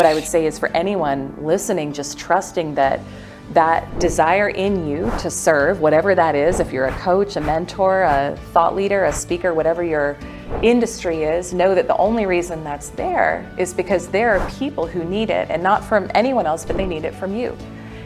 what I would say is for anyone listening, just trusting that desire in you to serve, whatever that is, if you're a coach, a mentor, a thought leader, a speaker, whatever your industry is, know that the only reason that's there is because there are people who need it, and not from anyone else, but they need it from you.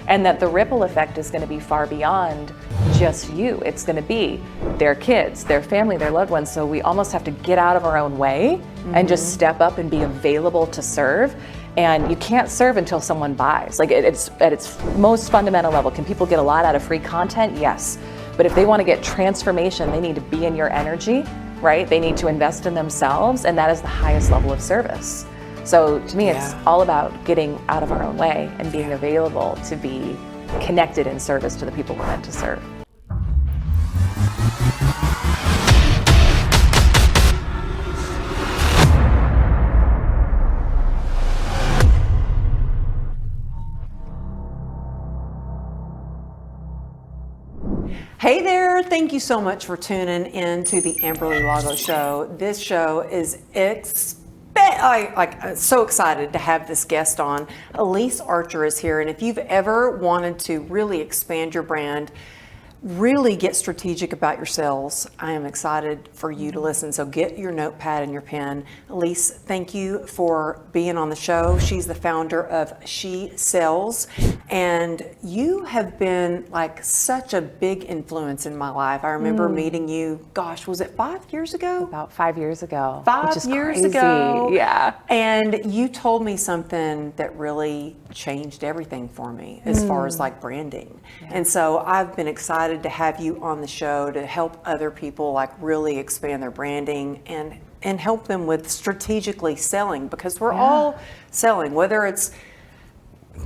And that the ripple effect is going to be far beyond just you. It's going to be their kids, their family, their loved ones. So we almost have to get out of our own way and just step up and be available to serve. And you can't serve until someone buys. Like it's at its most fundamental level. Can people get a lot out of free content? Yes. But if they want to get transformation, they need to be in your energy, right? They need to invest in themselves, and that is the highest level of service. So to me, it's all about getting out of our own way and being available to be connected in service to the people we're meant to serve. Hey there, thank you so much for tuning in to the Amberly Lago Show. This show is I'm so excited to have this guest on. Elyse Archer is here, and if you've ever wanted to really expand your brand, really get strategic about your sales, I am excited for you to listen. So get your notepad and your pen. Elyse, thank you for being on the show. She's the founder of She Sells, and you have been like such a big influence in my life. I remember meeting you, gosh, was it 5 years ago? About 5 years ago. 5 years ago. Yeah. And you told me something that really changed everything for me as far as like branding. And so I've been excited to have you on the show to help other people like really expand their branding and help them with strategically selling, because we're all selling, whether it's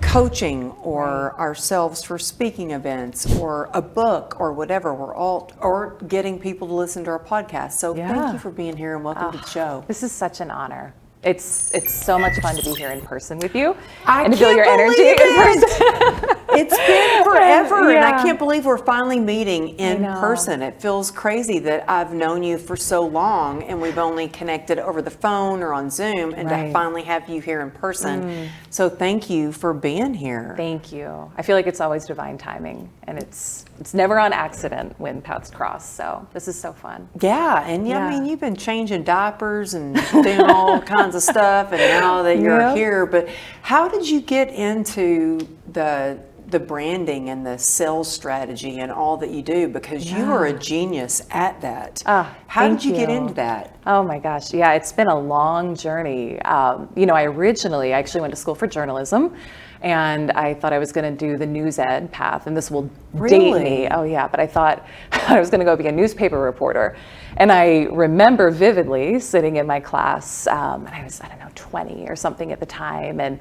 coaching or ourselves for speaking events or a book or whatever. We're all, or getting people to listen to our podcast. So thank you for being here and welcome to the show. This is such an honor. It's so much fun to be here in person with you and to feel your energy in person. It's been forever, and I can't believe we're finally meeting in person. It feels crazy that I've known you for so long and we've only connected over the phone or on Zoom, and to finally have you here in person. So thank you for being here. Thank you. I feel like it's always divine timing, and it's never on accident when paths cross. So this is so fun. Yeah, and I mean, you've been changing diapers and doing all kinds of stuff, and now that you're here, but how did you get into the branding and the sales strategy and all that you do? Because you are a genius at that. How did you get into that? Oh my gosh. Yeah, it's been a long journey. I actually went to school for journalism, and I thought I was going to do the news ed path, and this will date me. Oh yeah, but I thought I was going to go be a newspaper reporter. And I remember vividly sitting in my class, and I was, 20 or something at the time, and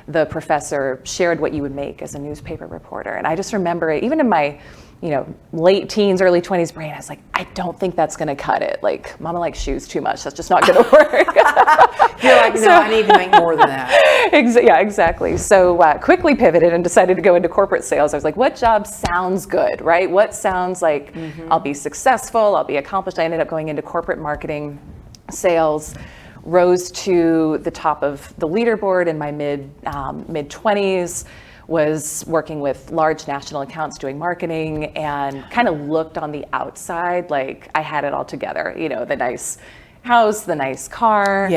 the professor shared what you would make as a newspaper reporter. And I just remember it, even in my, late teens, early 20s brain, I was like, I don't think that's going to cut it. Like, mama likes shoes too much. That's just not going to work. You're like, no, I need to make more than that. Yeah, exactly. So quickly pivoted and decided to go into corporate sales. I was like, what job sounds good, right? What sounds like I'll be successful, I'll be accomplished. I ended up going into corporate marketing, sales, rose to the top of the leaderboard in my mid 20s, was working with large national accounts doing marketing, and kind of looked on the outside like I had it all together. The nice house, the nice car,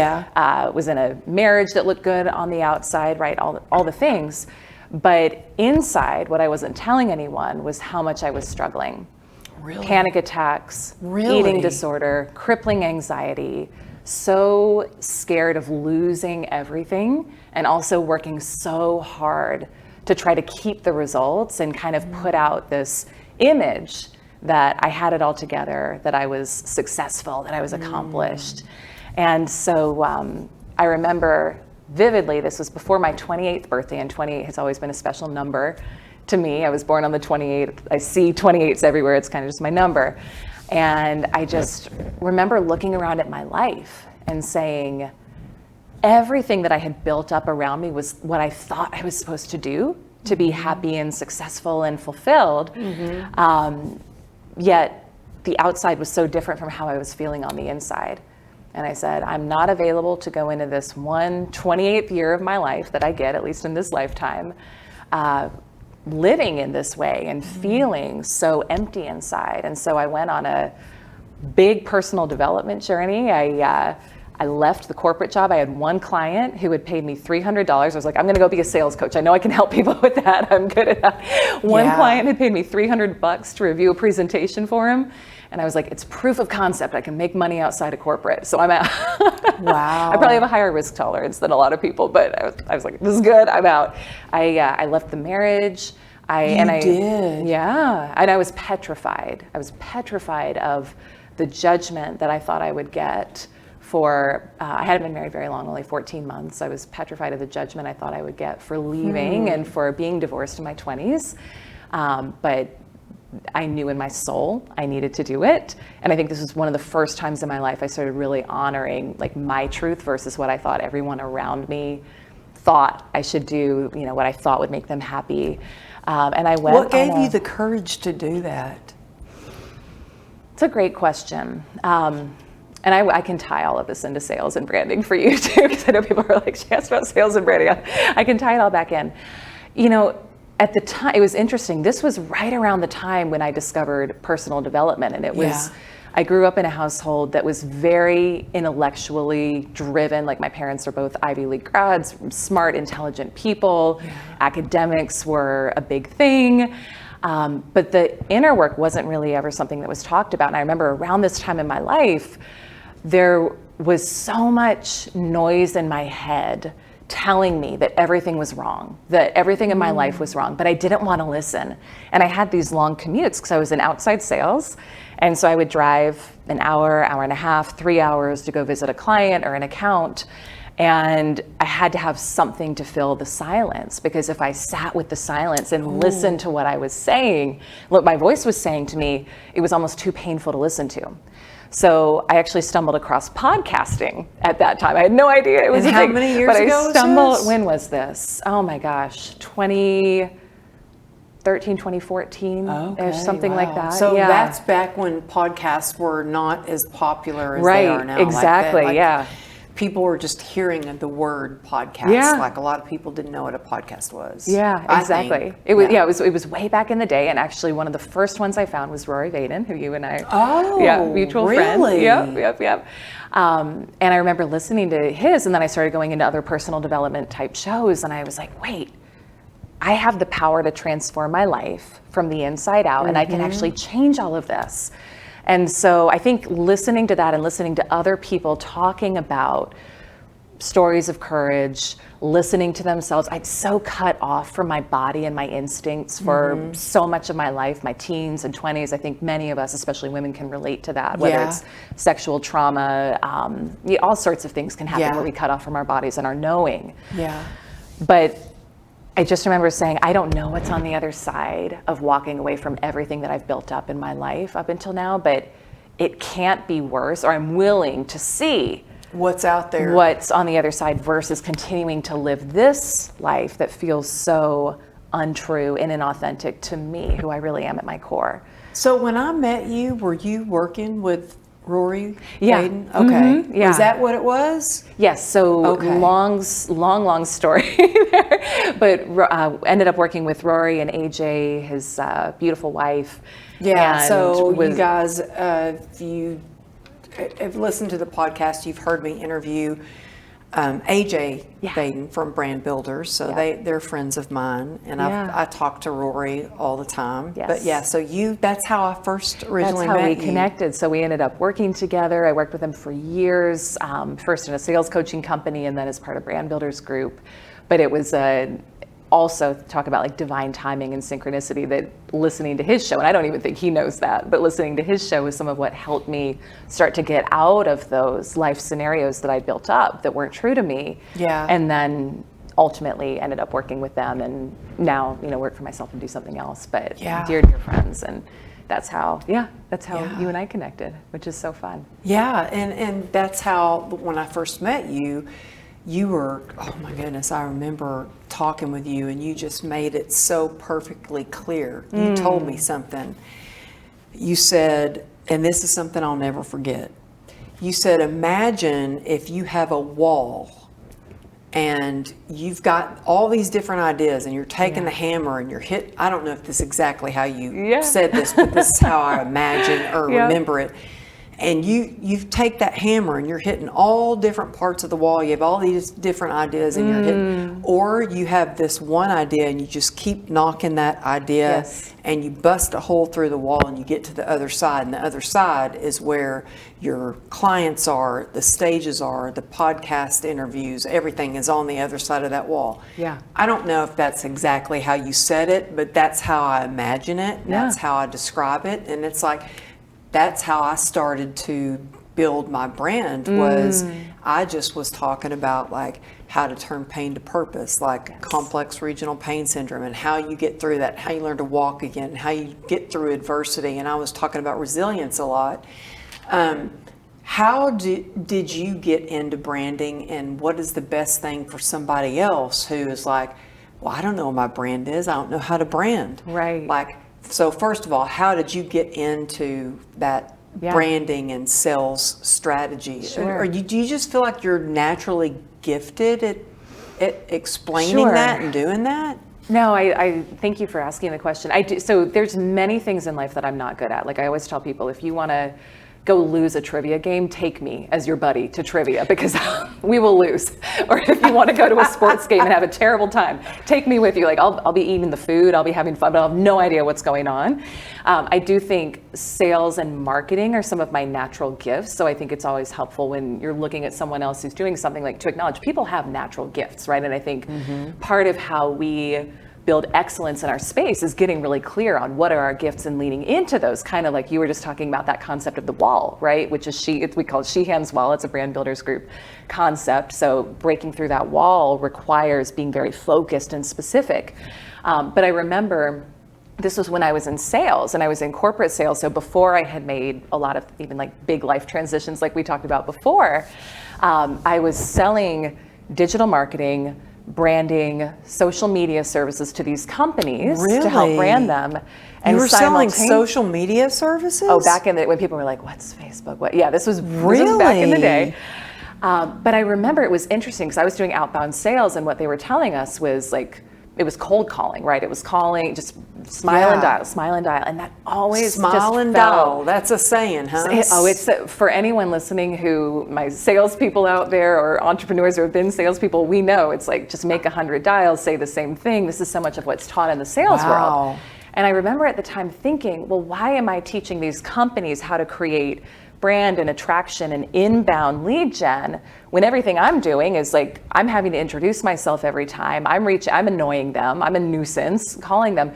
was in a marriage that looked good on the outside, right? All the things. But inside, what I wasn't telling anyone was how much I was struggling. Really? Panic attacks, eating disorder, crippling anxiety, so scared of losing everything, and also working so hard to try to keep the results and kind of put out this image that I had it all together, that I was successful, that I was accomplished. And so I remember vividly, this was before my 28th birthday, and 28 has always been a special number to me. I was born on the 28th. I see 28s everywhere. It's kind of just my number. And I just remember looking around at my life and saying, everything that I had built up around me was what I thought I was supposed to do to be happy and successful and fulfilled. Yet the outside was so different from how I was feeling on the inside. And I said, I'm not available to go into this 28th year of my life that I get, at least in this lifetime, living in this way and feeling so empty inside. And so I went on a big personal development journey. I left the corporate job. I had one client who had paid me $300. I was like, I'm going to go be a sales coach. I know I can help people with that. I'm good at that. One client had paid me $300 to review a presentation for him. And I was like, it's proof of concept. I can make money outside of corporate. So I'm out. Wow. I probably have a higher risk tolerance than a lot of people, but I was like, this is good. I'm out. I left the marriage. You did? Yeah. And I was petrified. I was petrified of the judgment that I thought I would get for, I hadn't been married very long, only 14 months. I was petrified of the judgment I thought I would get for leaving and for being divorced in my 20s. But I knew in my soul I needed to do it. And I think this was one of the first times in my life I started really honoring like my truth versus what I thought everyone around me thought I should do, you know, what I thought would make them happy. And I went. What gave you the courage to do that? It's a great question. And I can tie all of this into sales and branding for you too, because I know people are like, she asked about sales and branding. I can tie it all back in. You know, at the time, it was interesting. This was right around the time when I discovered personal development. And it was, I grew up in a household that was very intellectually driven. Like my parents are both Ivy League grads, smart, intelligent people. Academics were a big thing. But the inner work wasn't really ever something that was talked about. And I remember around this time in my life, there was so much noise in my head telling me that everything was wrong, that everything in my life was wrong, but I didn't want to listen. And I had these long commutes because I was in outside sales. And so I would drive an hour, hour and a half, 3 hours to go visit a client or an account. And I had to have something to fill the silence, because if I sat with the silence and listened to what I was saying, what my voice was saying to me, it was almost too painful to listen to. So I actually stumbled across podcasting at that time. I had no idea it was a thing. How many years ago was this? When was this? Oh my gosh, 2013, 2014, something like that. So that's back when podcasts were not as popular as they are now. Exactly, like people were just hearing the word podcast. Like a lot of people didn't know what a podcast was. Yeah, exactly. It was it was way back in the day, and actually one of the first ones I found was Rory Vaden, who you and I mutual friend. Yep. And I remember listening to his, and then I started going into other personal development type shows, and I was like, wait, I have the power to transform my life from the inside out, and I can actually change all of this. And so I think listening to that and listening to other people talking about stories of courage, listening to themselves, I'd so cut off from my body and my instincts for so much of my life, my teens and 20s. I think many of us, especially women, can relate to that, whether it's sexual trauma, all sorts of things can happen where we cut off from our bodies and our knowing. But I just remember saying, I don't know what's on the other side of walking away from everything that I've built up in my life up until now, but it can't be worse, or I'm willing to see what's out there, what's on the other side, versus continuing to live this life that feels so untrue and inauthentic to me, who I really am at my core. So when I met you, were you working with Rory Vaden? Okay. Was that what it was? Yes. So long story there, but ended up working with Rory and AJ, his beautiful wife. So you guys, you have listened to the podcast, you've heard me interview AJ Vaden from Brand Builders, so they're friends of mine, and I talk to Rory all the time. But so that's how I first originally met you. That's how we connected. So we ended up working together. I worked with him for years, first in a sales coaching company and then as part of Brand Builders Group. But it was also talk about like divine timing and synchronicity, that listening to his show, and I don't even think he knows that, but listening to his show was some of what helped me start to get out of those life scenarios that I built up that weren't true to me. And then ultimately ended up working with them, and now, work for myself and do something else, but dear friends. And that's how you and I connected, which is so fun. And that's how, when I first met you, you were, oh my goodness, I remember talking with you, and you just made it so perfectly clear. You told me something. You said, and this is something I'll never forget. you said, imagine if you have a wall and you've got all these different ideas and you're taking the hammer and you're I don't know if this is exactly how you said this, but this is how I imagine or remember it. And you take that hammer and you're hitting all different parts of the wall. You have all these different ideas and you're hitting, or you have this one idea and you just keep knocking that idea and you bust a hole through the wall and you get to the other side. And the other side is where your clients are, the stages are, the podcast interviews, everything is on the other side of that wall. Yeah. I don't know if that's exactly how you said it, but that's how I imagine it. That's how I describe it. And it's like, that's how I started to build my brand. Was I just was talking about like how to turn pain to purpose, like complex regional pain syndrome, and how you get through that, how you learn to walk again, how you get through adversity. And I was talking about resilience a lot. How did you get into branding, and what is the best thing for somebody else who is like, well, I don't know what my brand is, I don't know how to brand. Right. Like, so first of all, how did you get into that branding and sales strategy? Sure. Or do you just feel like you're naturally gifted at explaining that and doing that? No, I thank you for asking the question. I do. So there's many things in life that I'm not good at. Like I always tell people, if you want to go lose a trivia game, take me as your buddy to trivia, because we will lose. Or if you want to go to a sports game and have a terrible time, take me with you. Like I'll be eating the food, I'll be having fun, but I'll have no idea what's going on. I do think sales and marketing are some of my natural gifts. So I think it's always helpful when you're looking at someone else who's doing something, like to acknowledge people have natural gifts, right? And I think part of how we build excellence in our space is getting really clear on what are our gifts and leaning into those, kind of like you were just talking about that concept of the wall, right? Which is we call it Sheehan's Wall. It's a brand builders group concept. So breaking through that wall requires being very focused and specific. But I remember this was when I was in sales, and I was in corporate sales. So before I had made a lot of even like big life transitions like we talked about before, I was selling digital marketing, branding, social media services to these companies to help brand them. And you were selling social media services? Oh, back in the when people were like, "What's Facebook?" What? Yeah, this was back in the day. But I remember it was interesting because I was doing outbound sales, and what they were telling us was like, it was cold calling, right? It was calling, just smile and dial, and that always smile and dial. That's a saying, huh? It's for anyone listening who, my salespeople out there or entrepreneurs who have been salespeople, we know it's like just make 100 dials, say the same thing. This is so much of what's taught in the sales world. And I remember at the time thinking, well, why am I teaching these companies how to create brand and attraction and inbound lead gen when everything I'm doing is like, I'm having to introduce myself every time, I'm annoying them, I'm a nuisance calling them.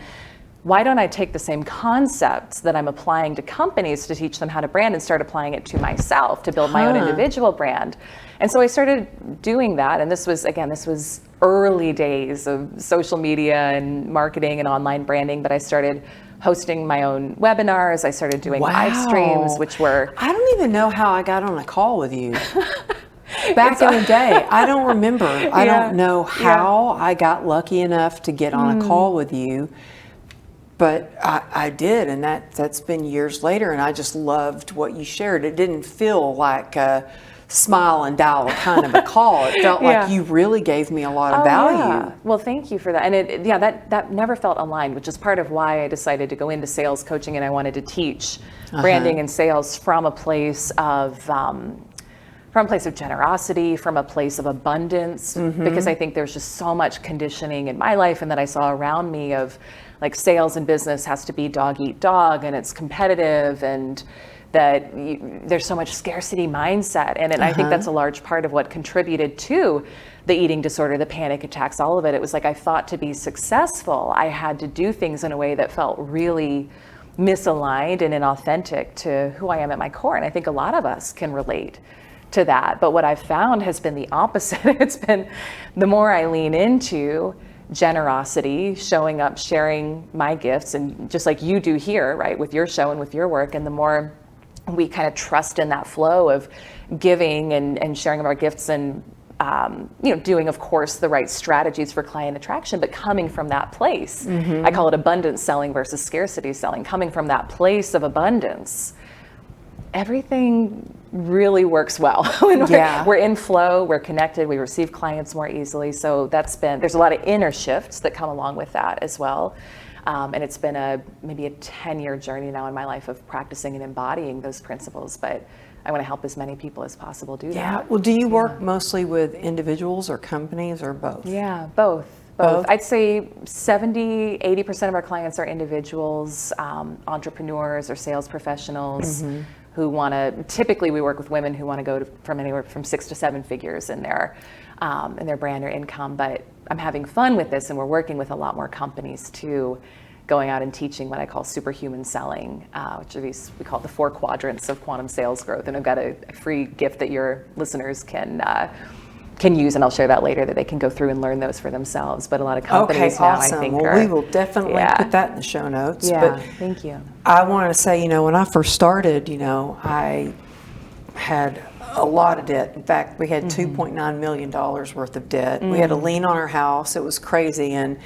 Why don't I take the same concepts that I'm applying to companies to teach them how to brand and start applying it to myself to build my own individual brand? And so I started doing that. And this was early days of social media and marketing and online branding, but I started hosting my own webinars. I started doing live streams, which were... I don't even know how I got on a call with you. Back in the day, I don't remember. I don't know how I got lucky enough to get on a call with you, but I did, and that's been years later, and I just loved what you shared. It didn't feel like a smile and dial kind of a call. It felt like you really gave me a lot of value. Yeah. Well, thank you for that. And that never felt aligned, which is part of why I decided to go into sales coaching, and I wanted to teach branding and sales from a place of generosity, from a place of abundance, because I think there's just so much conditioning in my life and that I saw around me of like sales and business has to be dog eat dog, and it's competitive, and that there's so much scarcity mindset. And I think that's a large part of what contributed to the eating disorder, the panic attacks, all of it. It was like I thought to be successful, I had to do things in a way that felt really misaligned and inauthentic to who I am at my core. And I think a lot of us can relate to that. But what I've found has been the opposite. It's been the more I lean into generosity, showing up, sharing my gifts, and just like you do here, right, with your show and with your work, and the more we kind of trust in that flow of giving and sharing of our gifts and doing, of course, the right strategies for client attraction, but coming from that place. I call it abundance selling versus scarcity selling. Coming from that place of abundance, everything really works well. When we're in flow, we're connected, we receive clients more easily. So there's a lot of inner shifts that come along with that as well. And it's been maybe a 10-year journey now in my life of practicing and embodying those principles, but I want to help as many people as possible do that. Yeah. Well, do you work mostly with individuals or companies or both? Yeah, both. I'd say 70-80% of our clients are individuals, entrepreneurs or sales professionals who want to, typically we work with women who want to go from anywhere from 6 to 7 figures in their brand or income. But I'm having fun with this, and we're working with a lot more companies too, going out and teaching what I call superhuman selling, which are we call it the 4 quadrants of quantum sales growth. And I've got a free gift that your listeners can use, and I'll share that later, that they can go through and learn those for themselves. But a lot of companies now, I think, we will definitely put that in the show notes. Yeah, but thank you. I want to say, when I first started, I had a lot of debt. In fact, we had $2.9 million worth of debt. We had a lien on our house. It was crazy. And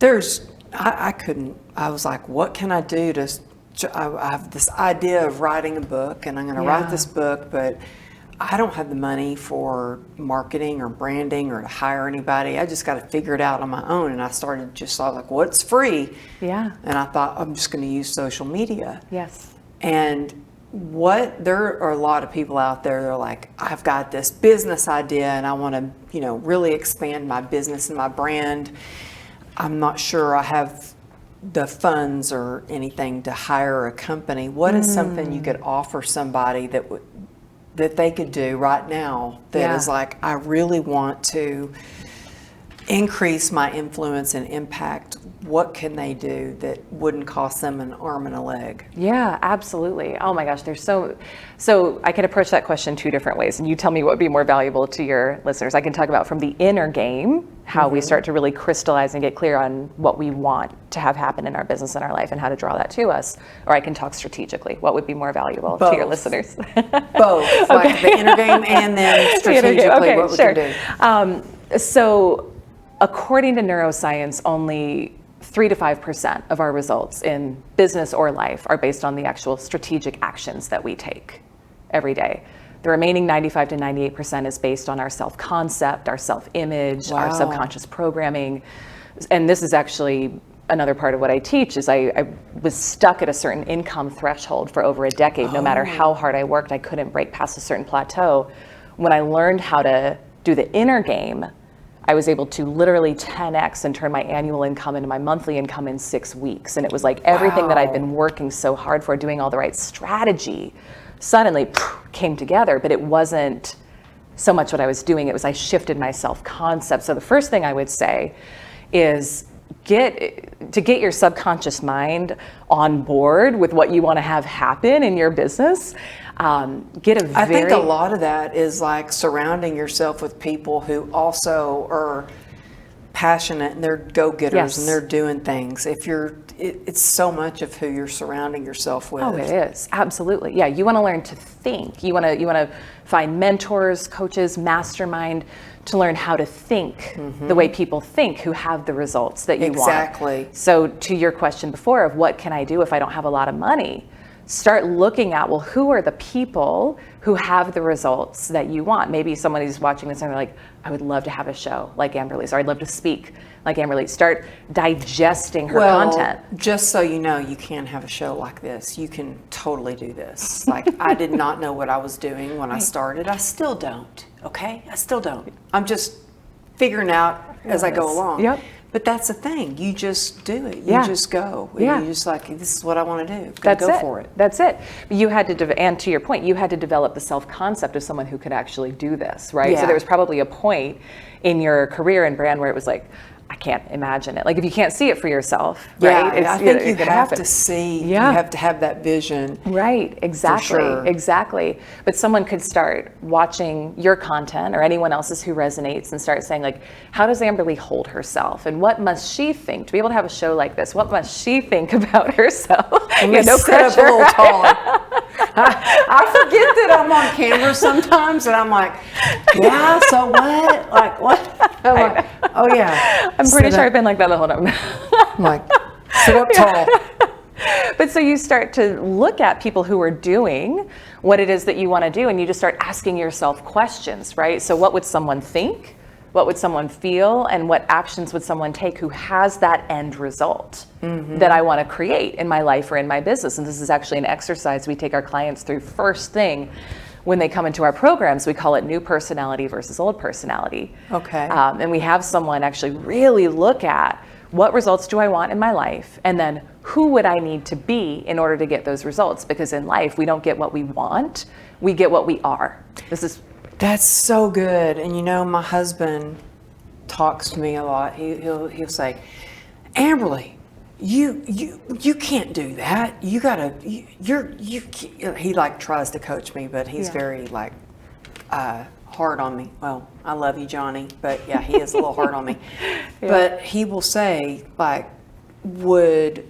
I was like, what can I do I have this idea of writing a book, and I'm going to write this book, but I don't have the money for marketing or branding or to hire anybody. I just got to figure it out on my own. And I was like, what's free? Yeah. And I thought, I'm just going to use social media. Yes. And there are a lot of people out there, they're like, I've got this business idea and I want to, really expand my business and my brand. I'm not sure I have the funds or anything to hire a company. What is something you could offer somebody that they could do right now that is like, I really want to increase my influence and impact? What can they do that wouldn't cost them an arm and a leg? Yeah, absolutely. Oh my gosh, there's so I can approach that question 2 different ways, and you tell me what would be more valuable to your listeners. I can talk about from the inner game, how we start to really crystallize and get clear on what we want to have happen in our business and our life and how to draw that to us. Or I can talk strategically. What would be more valuable to your listeners? Both, like the inner game and then strategically what we can do. So according to neuroscience, only 3 to 5% of our results in business or life are based on the actual strategic actions that we take every day. The remaining 95 to 98% is based on our self-concept, our self-image, our subconscious programming. And this is actually another part of what I teach is I was stuck at a certain income threshold for over a decade. No matter how hard I worked, I couldn't break past a certain plateau. When I learned how to do the inner game, I was able to literally 10x and turn my annual income into my monthly income in 6 weeks. And it was like everything that I'd been working so hard for, doing all the right strategy, suddenly came together. But it wasn't so much what I was doing, it was I shifted my self-concept. So the first thing I would say is get your subconscious mind on board with what you want to have happen in your business. I think a lot of that is like surrounding yourself with people who also are passionate and they're go-getters and they're doing things. It's so much of who you're surrounding yourself with. Oh, it is. Absolutely. Yeah. You want to learn to think. You want to find mentors, coaches, mastermind to learn how to think the way people think who have the results that you want. Exactly. So to your question before of what can I do if I don't have a lot of money? Start looking at, well, who are the people who have the results that you want? Maybe someone who's watching this and they're like, I would love to have a show like Amberly's, or I'd love to speak like Amberly. Start digesting her content. Just so you know, you can have a show like this. You can totally do this. Like, I did not know what I was doing when I started. I still don't, okay? I still don't. I'm just figuring out as I go along. Yep. But that's the thing. You just do it. You just go. Yeah. You just like, this is what I want to do. Go for it. That's it. You had to, and to your point, you had to develop the self-concept of someone who could actually do this, right? Yeah. So there was probably a point in your career and brand where it was like, I can't imagine it. Like if you can't see it for yourself, right? I think you have to see, you have to have that vision. Right, exactly, sure. Exactly. But someone could start watching your content or anyone else's who resonates and start saying like, how does Amberly hold herself? And what must she think? To be able to have a show like this, what must she think about herself? No pressure. Up a little taller. I forget that I'm on camera sometimes and I'm like, yeah, so what? Like, what? I'm like, oh yeah. I'm pretty sure I've been like that the whole time. I'm like, sit up tall. But so you start to look at people who are doing what it is that you want to do, and you just start asking yourself questions, right? So what would someone think? What would someone feel? And what actions would someone take who has that end result that I want to create in my life or in my business? And this is actually an exercise we take our clients through first thing when they come into our programs. We call it new personality versus old personality. Okay. And we have someone actually really look at what results do I want in my life? And then who would I need to be in order to get those results? Because in life, we don't get what we want, we get what we are. That's so good. And you know, my husband talks to me a lot. He'll say, Amberly, you can't do that. You gotta, he like tries to coach me, but he's very like, hard on me. Well, I love you, Johnny, but yeah, he is a little hard on me. But he will say, like, would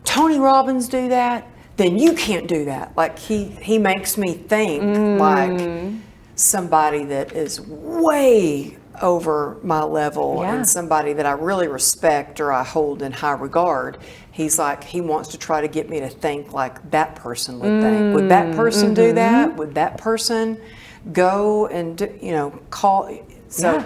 Tony Robbins do that? Then you can't do that. Like he makes me think like somebody that is way over my level and somebody that I really respect or I hold in high regard. He's like, he wants to try to get me to think like that person would think. Would that person do that? Would that person go and call? So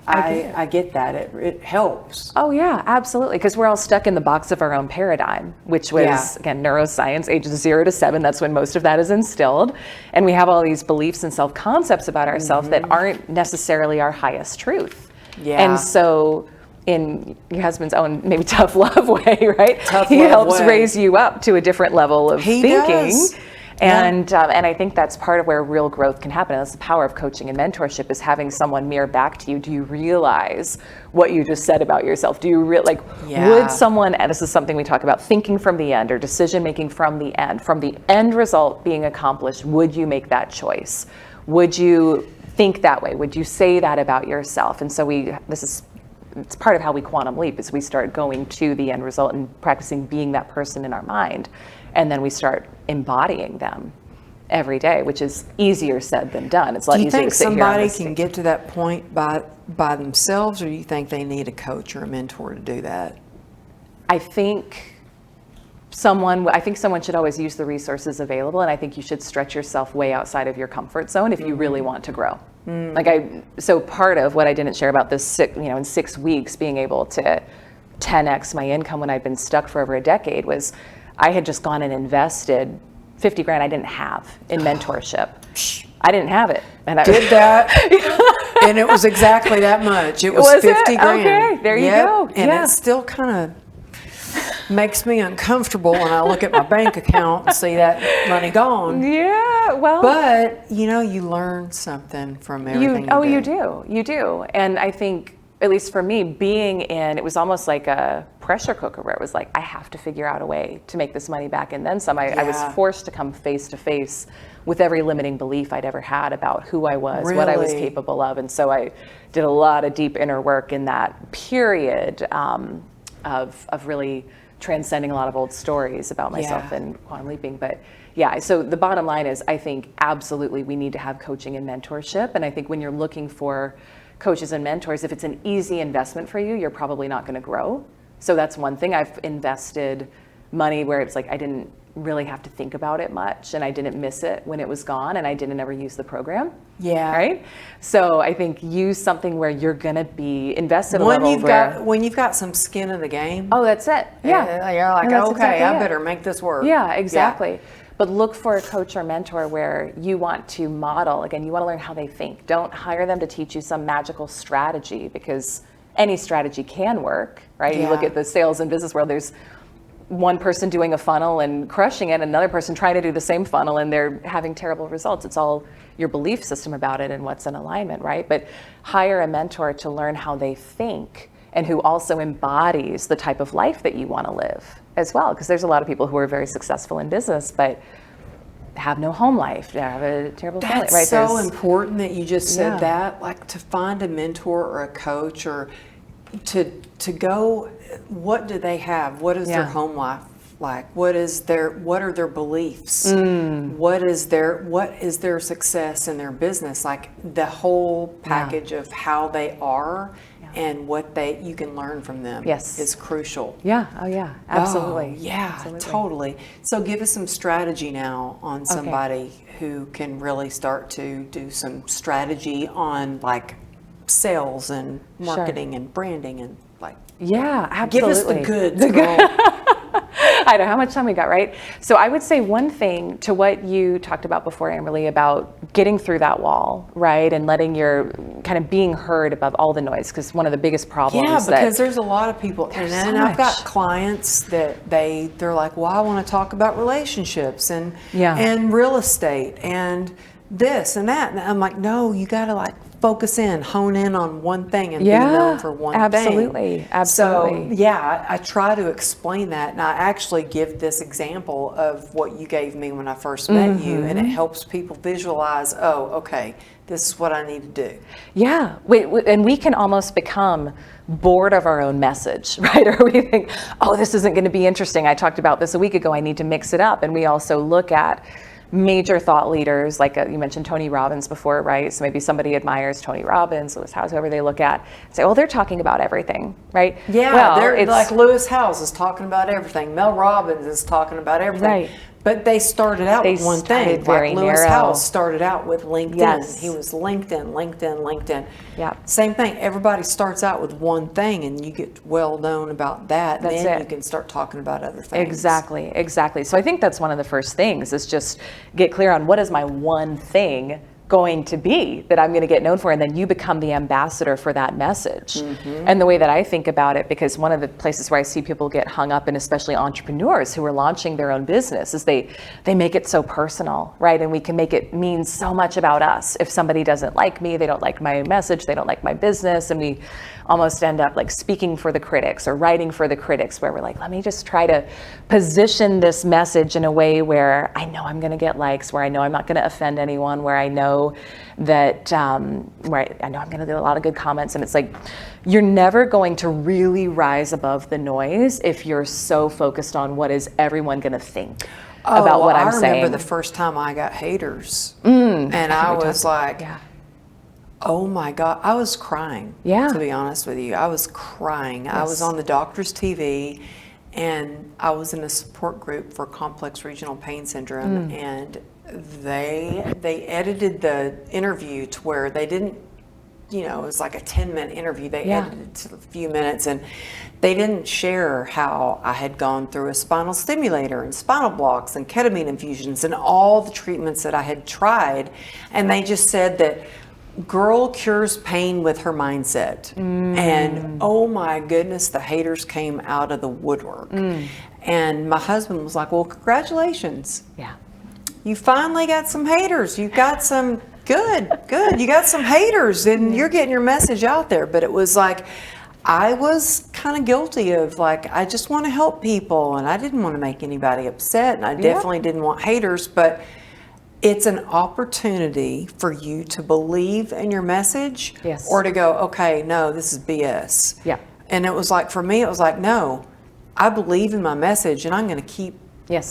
I get that. It helps. Oh yeah, absolutely. Because we're all stuck in the box of our own paradigm, which was again neuroscience, ages 0 to 7. That's when most of that is instilled, and we have all these beliefs and self-concepts about ourselves that aren't necessarily our highest truth. Yeah. And so, in your husband's own maybe tough love way, right? He helps raise you up to a different level of thinking. Does. And I think that's part of where real growth can happen. And that's the power of coaching and mentorship, is having someone mirror back to you. Do you realize what you just said about yourself? Do you would someone, and this is something we talk about, thinking from the end or decision making from the end result being accomplished, would you make that choice? Would you think that way? Would you say that about yourself? And so it's part of how we quantum leap, is we start going to the end result and practicing being that person in our mind. And then we start embodying them every day, which is easier said than done. It's a lot easier to sit here. Do you think somebody can get to that point by themselves, or do you think they need a coach or a mentor to do that? I think someone should always use the resources available, and I think you should stretch yourself way outside of your comfort zone if you really want to grow. So part of what I didn't share about this, in 6 weeks being able to 10x my income when I'd been stuck for over a decade, was I had just gone and invested $50,000 I didn't have in mentorship. I didn't have it. And I did that. And it was exactly that much. It was $50,000. Okay, there you go. And it still kind of makes me uncomfortable when I look at my bank account and see that money gone. Yeah, well. But, you learn something from everything you do. You do. And I think, at least for me, it was almost like a pressure cooker where it was like, I have to figure out a way to make this money back and then some. I was forced to come face to face with every limiting belief I'd ever had about who I was, what I was capable of. And so I did a lot of deep inner work in that period of really transcending a lot of old stories about myself and quantum leaping. But so the bottom line is, I think absolutely we need to have coaching and mentorship. And I think when you're looking for coaches and mentors, if it's an easy investment for you, you're probably not going to grow. So that's one thing. I've invested money where it's like I didn't really have to think about it much, and I didn't miss it when it was gone, and I didn't ever use the program. Yeah. Right? So I think use something where you're going to be invested a level when you've got some skin in the game. Oh, that's it. Yeah. You're like, okay, I better make this work. Yeah, exactly. Yeah. But look for a coach or mentor where you want to model. Again, you want to learn how they think. Don't hire them to teach you some magical strategy, because any strategy can work, right? You look at the sales and business world, there's one person doing a funnel and crushing it, another person trying to do the same funnel and they're having terrible results. It's all your belief system about it and what's in alignment, right? But hire a mentor to learn how they think and who also embodies the type of life that you want to live as well. Because there's a lot of people who are very successful in business, but have no home life. They have a terrible family, right? That's so important that you just said that, like to find a mentor or a coach, or to go, what do they have? What is their home life like? What are their beliefs? What is their success in their business? Like the whole package of how they are and what you can learn from them is crucial. Yeah. Oh yeah. Absolutely. Oh, yeah, Absolutely. totally. So give us some strategy now on somebody who can really start to do some strategy on like sales and marketing and branding and like. Yeah, absolutely. Give us the goods, girl. I know how much time we got, right? So I would say one thing to what you talked about before, Amberly, about getting through that wall, right? And letting your kind of being heard above all the noise, because one of the biggest problems. Yeah, because there's a lot of people, and I've got much. clients that they're like, well, I want to talk about relationships and real estate and this and that. And I'm like, no, you got to like focus in, hone in on one thing and be known for one thing. Absolutely. So yeah, I try to explain that, and I actually give this example of what you gave me when I first met you, and it helps people visualize, oh, okay, this is what I need to do. Yeah, and we can almost become bored of our own message, right? Or we think, oh, this isn't going to be interesting. I talked about this a week ago. I need to mix it up. And we also look at major thought leaders, like you mentioned Tony Robbins before, right? So maybe somebody admires Tony Robbins, Lewis Howes, whoever they look at, say, oh, they're talking about everything, right? Yeah, well, they're like Lewis Howes is talking about everything. Mel Robbins is talking about everything. Right. But they started out with one thing. Very like Lewis narrow. Howes started out with LinkedIn. Yes. He was LinkedIn. Yeah. Same thing. Everybody starts out with one thing, and you get well known about that. That's then it. You can start talking about other things. Exactly. So I think that's one of the first things is just get clear on what is my one thing going to be that I'm going to get known for, and then you become the ambassador for that message. And the way that I think about it, because one of the places where I see people get hung up, and especially entrepreneurs who are launching their own business, is they make it so personal, right? And we can make it mean so much about us. If somebody doesn't like me, they don't like my message, they don't like my business, and we almost end up like speaking for the critics or writing for the critics, where we're like, let me just try to position this message in a way where I know I'm going to get likes, where I know I'm not going to offend anyone, where I know that where I know I'm going to get a lot of good comments. And it's like, you're never going to really rise above the noise if you're so focused on what is everyone going to think about what I'm saying. I remember the first time I got haters, and I was like, oh my God, I was crying. Yeah. To be honest with you, I was crying. Yes. I was on the doctor's TV, and I was in a support group for complex regional pain syndrome, and they edited the interview to where they didn't, it was like a 10-minute interview. They edited it to a few minutes, and they didn't share how I had gone through a spinal stimulator and spinal blocks and ketamine infusions and all the treatments that I had tried. And they just said that girl cures pain with her mindset. And oh my goodness, the haters came out of the woodwork. And my husband was like, well, congratulations. Yeah. You finally got some haters. You got some good. You got some haters, and you're getting your message out there. But it was like, I was kind of guilty of like, I just want to help people, and I didn't want to make anybody upset, and I definitely didn't want haters. But it's an opportunity for you to believe in your message, or to go, okay, no, this is BS. Yeah. And it was like, for me, it was like, no, I believe in my message, and I'm going to keep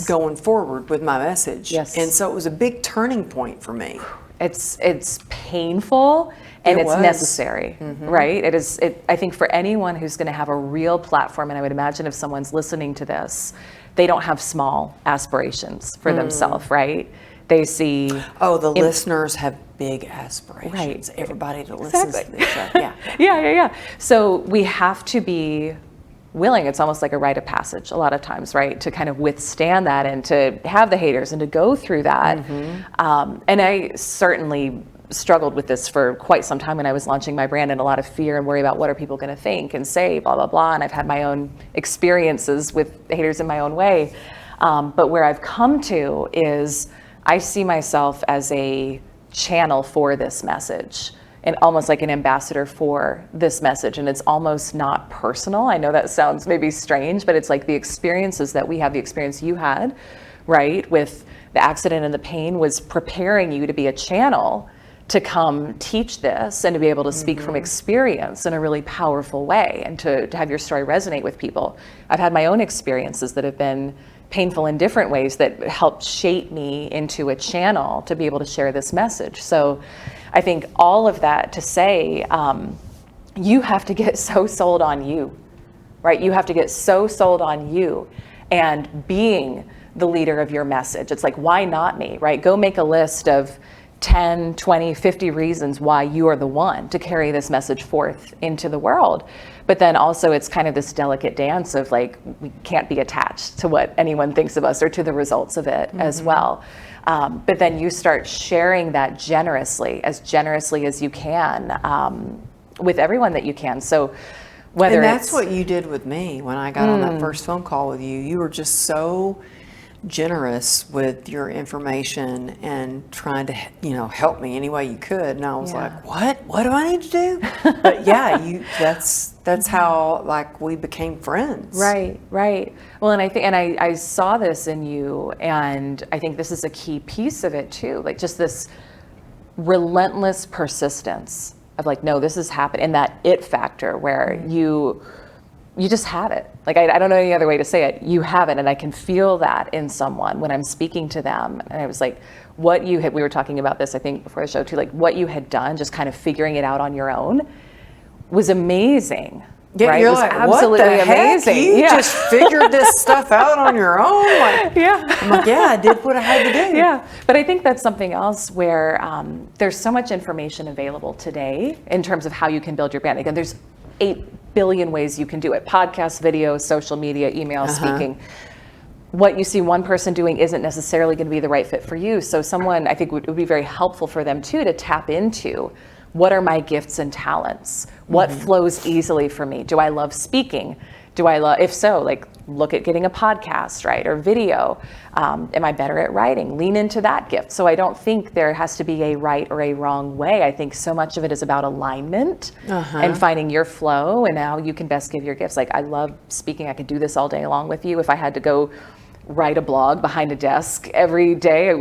going forward with my message. And so it was a big turning point for me. It's painful, and it's necessary, right? I think for anyone who's going to have a real platform, and I would imagine if someone's listening to this, they don't have small aspirations for themselves, right? They see... Oh, the listeners have big aspirations. Right. Everybody that listens to this show. Yeah. So we have to be willing. It's almost like a rite of passage a lot of times, right? To kind of withstand that and to have the haters and to go through that. And I certainly struggled with this for quite some time when I was launching my brand, and a lot of fear and worry about what are people going to think and say, blah, blah, blah. And I've had my own experiences with haters in my own way. But where I've come to is I see myself as a channel for this message, and almost like an ambassador for this message. And it's almost not personal. I know that sounds maybe strange, but it's like the experiences that we have, the experience you had, right, with the accident and the pain was preparing you to be a channel to come teach this and to be able to speak from experience in a really powerful way, and to have your story resonate with people. I've had my own experiences that have been painful in different ways that helped shape me into a channel to be able to share this message. So I think all of that to say, you have to get so sold on you, right? You have to get so sold on you and being the leader of your message. It's like, why not me, right? Go make a list of 10, 20, 50 reasons why you are the one to carry this message forth into the world. But then also it's kind of this delicate dance of like, we can't be attached to what anyone thinks of us or to the results of it as well. But then you start sharing that generously as you can, with everyone that you can. So whether and that's what you did with me when I got on that first phone call with you. You were just so generous with your information and trying to, help me any way you could. And I was like, what do I need to do? But yeah, that's how like we became friends. Right. Well, and I think, and I saw this in you, and I think this is a key piece of it too. Like just this relentless persistence of like, no, this is happening, and that it factor where you just have it. Like, I don't know any other way to say it. You have it. And I can feel that in someone when I'm speaking to them. And I was like, we were talking about this, I think before the show too, like what you had done, just kind of figuring it out on your own was amazing. Yeah, right? You're It was like, absolutely what the amazing. Heck? You just figured this stuff out on your own? Like, I'm like, yeah, I did what I had to do. Yeah, but I think that's something else where there's so much information available today in terms of how you can build your brand. Again, there's 8 billion ways you can do it. Podcasts, videos, social media, email, speaking. What you see one person doing isn't necessarily going to be the right fit for you. So someone, I think would be very helpful for them too, to tap into what are my gifts and talents? What flows easily for me? Do I love speaking? If so, like look at getting a podcast, right? Or video. Am I better at writing? Lean into that gift. So I don't think there has to be a right or a wrong way. I think so much of it is about alignment and finding your flow and how you can best give your gifts. Like I love speaking. I could do this all day long with you. If I had to go write a blog behind a desk every day,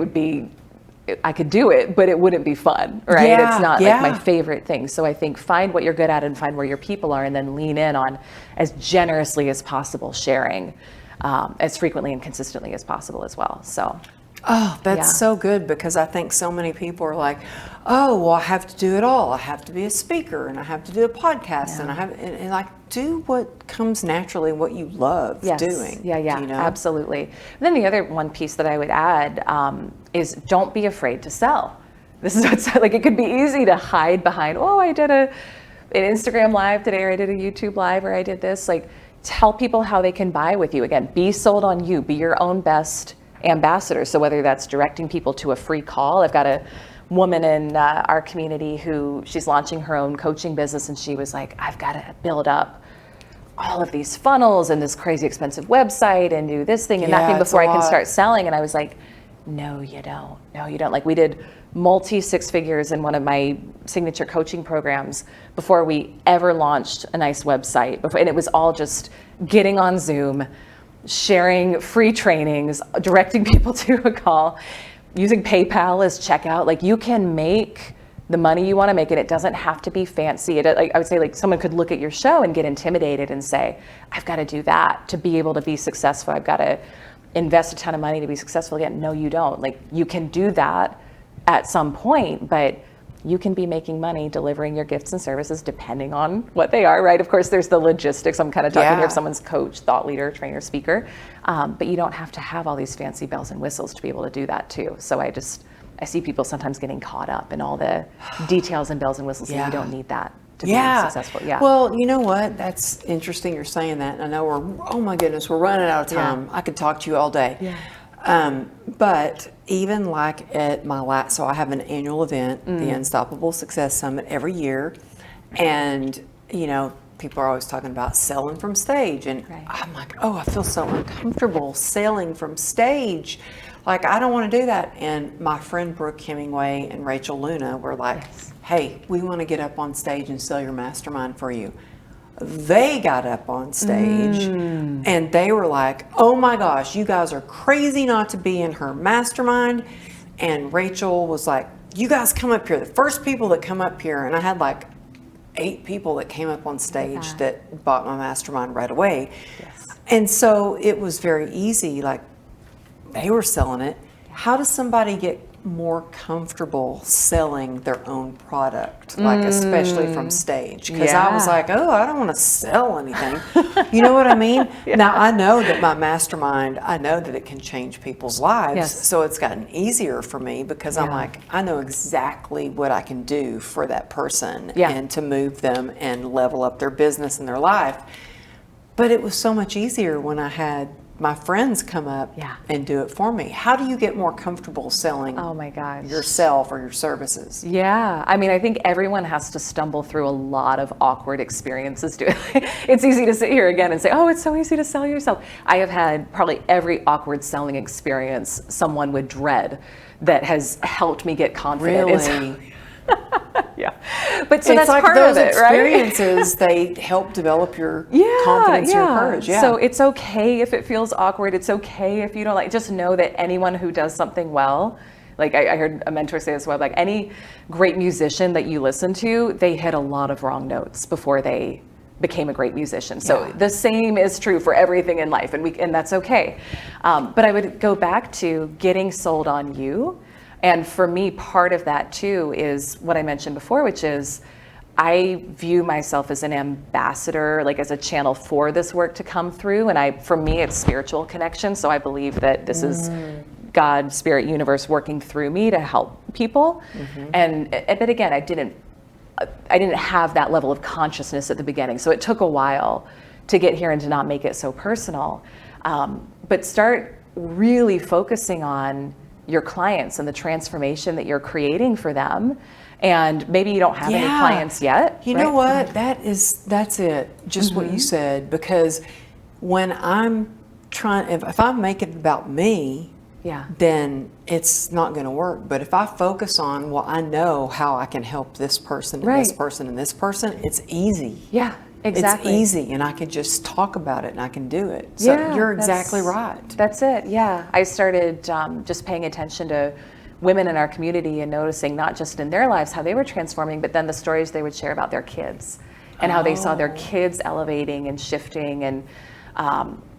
I could do it, but it wouldn't be fun, right? Yeah, it's not like my favorite thing. So I think find what you're good at and find where your people are, and then lean in on as generously as possible, sharing as frequently and consistently as possible as well. So. Oh, that's so good, because I think so many people are like, oh, well, I have to do it all. I have to be a speaker, and I have to do a podcast, and I have, and like do what comes naturally, what you love doing. Yeah, absolutely. And then the other one piece that I would add is don't be afraid to sell. This is what's like, it could be easy to hide behind, oh, I did an Instagram live today, or I did a YouTube live, or I did this. Like, tell people how they can buy with you. Again, be sold on you, be your own best ambassador. So whether that's directing people to a free call, I've got a woman in our community who she's launching her own coaching business, and she was like, I've got to build up all of these funnels and this crazy expensive website and do this thing and that thing before I can start selling. And I was like, no, you don't. Like, we did multi 6 figures in one of my signature coaching programs before we ever launched a nice website. And it was all just getting on Zoom, sharing free trainings, directing people to a call, using PayPal as checkout. Like, you can make the money you want to make, and it doesn't have to be fancy. I would say, like, someone could look at your show and get intimidated and say, I've got to do that to be able to be successful. I've got to invest a ton of money to be successful again. No, you don't. Like, you can do that at some point, but you can be making money delivering your gifts and services depending on what they are, right? Of course, there's the logistics. I'm kind of talking here if someone's coach, thought leader, trainer, speaker, but you don't have to have all these fancy bells and whistles to be able to do that too. So I see people sometimes getting caught up in all the details and bells and whistles, and you don't need that to be successful. Yeah. Well, you know what? That's interesting you're saying that. I know oh my goodness, we're running out of time. I could talk to you all day. Yeah. But even like at my so I have an annual event, the Unstoppable Success Summit, every year. And, people are always talking about selling from stage. And I'm like, oh, I feel so uncomfortable selling from stage. Like, I don't want to do that. And my friend Brooke Hemingway and Rachel Luna were like, hey, we want to get up on stage and sell your mastermind for you. They got up on stage and they were like, oh my gosh, you guys are crazy not to be in her mastermind. And Rachel was like, you guys come up here, the first people that come up here. And I had like 8 people that came up on stage that bought my mastermind right away. And so it was very easy. Like, they were selling it. How does somebody get more comfortable selling their own product, like especially from stage. Because I was like, oh, I don't want to sell anything. You know what I mean? Now, I know that my mastermind, I know that it can change people's lives. Yes. So it's gotten easier for me because I'm like, I know exactly what I can do for that person and to move them and level up their business and their life. But it was so much easier when I had my friends come up and do it for me. How do you get more comfortable selling yourself or your services? Yeah, I mean, I think everyone has to stumble through a lot of awkward experiences doing it. It's easy to sit here again and say, oh, it's so easy to sell yourself. I have had probably every awkward selling experience someone would dread that has helped me get confident. Really? Yeah, but so it's that's like part those of it, right? experiences, they help develop your confidence, your courage. Yeah. So it's okay if it feels awkward. It's okay if you don't like. Just know that anyone who does something well, like I heard a mentor say this well, like any great musician that you listen to, they hit a lot of wrong notes before they became a great musician. So the same is true for everything in life, and that's okay. But I would go back to getting sold on you. And for me, part of that too is what I mentioned before, which is I view myself as an ambassador, like as a channel for this work to come through. And for me, it's spiritual connection. So I believe that this is God, spirit, universe working through me to help people. But again, I didn't have that level of consciousness at the beginning. So it took a while to get here and to not make it so personal. But start really focusing on your clients and the transformation that you're creating for them. And maybe you don't have any clients yet. You know what? That's it. Just what you said. Because when I'm trying, if I make it about me, then it's not going to work. But if I focus on, well, I know how I can help this person and this person and this person, it's easy. Yeah. Exactly. It's easy, and I can just talk about it and I can do it. So you're exactly right. That's it. Yeah. I started just paying attention to women in our community and noticing not just in their lives how they were transforming, but then the stories they would share about their kids and how they saw their kids elevating and shifting and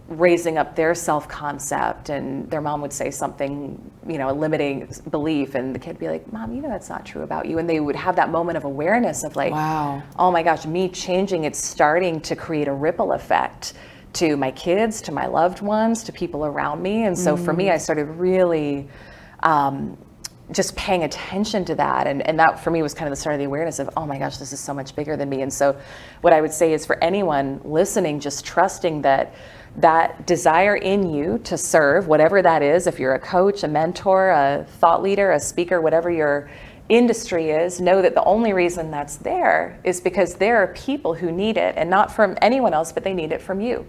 raising up their self-concept, and their mom would say something, a limiting belief, and the kid would be like, Mom, that's not true about you. And they would have that moment of awareness of like, wow, oh my gosh, me changing, it's starting to create a ripple effect to my kids, to my loved ones, to people around me. And so for me, I started really just paying attention to that. And that for me was kind of the start of the awareness of, oh my gosh, this is so much bigger than me. And so what I would say is for anyone listening, just trusting that desire in you to serve, whatever that is, if you're a coach, a mentor, a thought leader, a speaker, whatever your industry is, know that the only reason that's there is because there are people who need it, and not from anyone else, but they need it from you.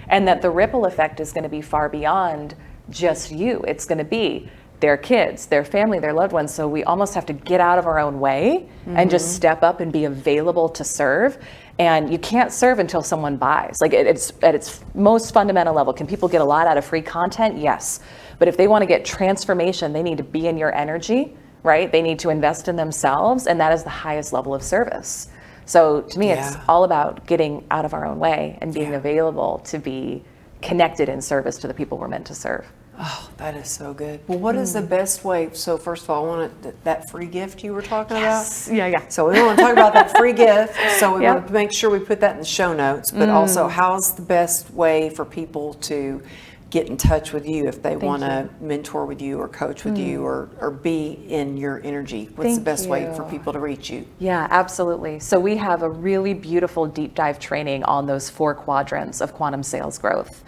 And that the ripple effect is going to be far beyond just you. It's going to be their kids, their family, their loved ones. So we almost have to get out of our own way and just step up and be available to serve. And you can't serve until someone buys. Like at its most fundamental level, can people get a lot out of free content? Yes. But if they want to get transformation, they need to be in your energy, right? They need to invest in themselves, and that is the highest level of service. So to me, it's all about getting out of our own way and being available to be connected in service to the people we're meant to serve. Oh, that is so good. Well, what is the best way? So first of all, I want that free gift you were talking about. Yeah. So we want to talk about that free gift. So we want to make sure we put that in the show notes. But also, how's the best way for people to get in touch with you if they want to mentor with you or coach with you or be in your energy? What's the best way for people to reach you? Yeah, absolutely. So we have a really beautiful deep dive training on those 4 quadrants of quantum sales growth.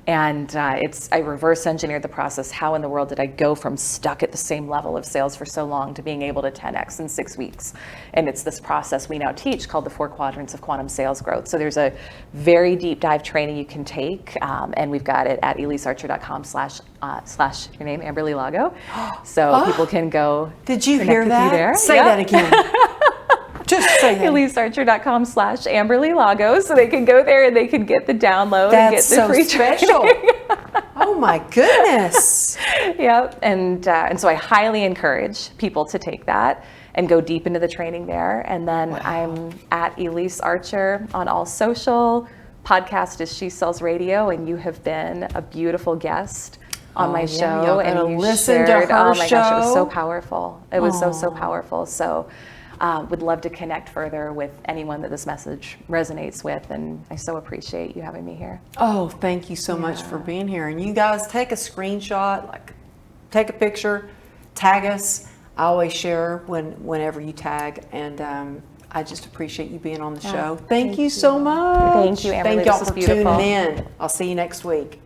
And I reverse engineered the process. How in the world did I go from stuck at the same level of sales for so long to being able to 10x in 6 weeks? And it's this process we now teach called the 4 quadrants of quantum sales growth. So there's a very deep dive training you can take, and we've got it at elysearcher.com slash your name, Amberly Lago. So people can go. Did you hear that? There. Say that again. Just say that. Elysearcher.com slash Amberly Lago, so they can go there and they can get the download and get the free special. Oh my goodness. Yep. And so I highly encourage people to take that and go deep into the training there. And then I'm at Elyse Archer on all social. Podcast is She Sells Radio, and you have been a beautiful guest on my yeah, show, y'all and gotta you listen to shared. her Oh my gosh, it was so show. powerful. It was so powerful. So, would love to connect further with anyone that this message resonates with, and I so appreciate you having me here. Oh, thank you so much for being here. And you guys take a screenshot, like take a picture, tag us. I always share whenever you tag, and I just appreciate you being on the show. Thank you so much. Thank you, Amberly. Thank y'all This was for beautiful. tuning in. I'll see you next week.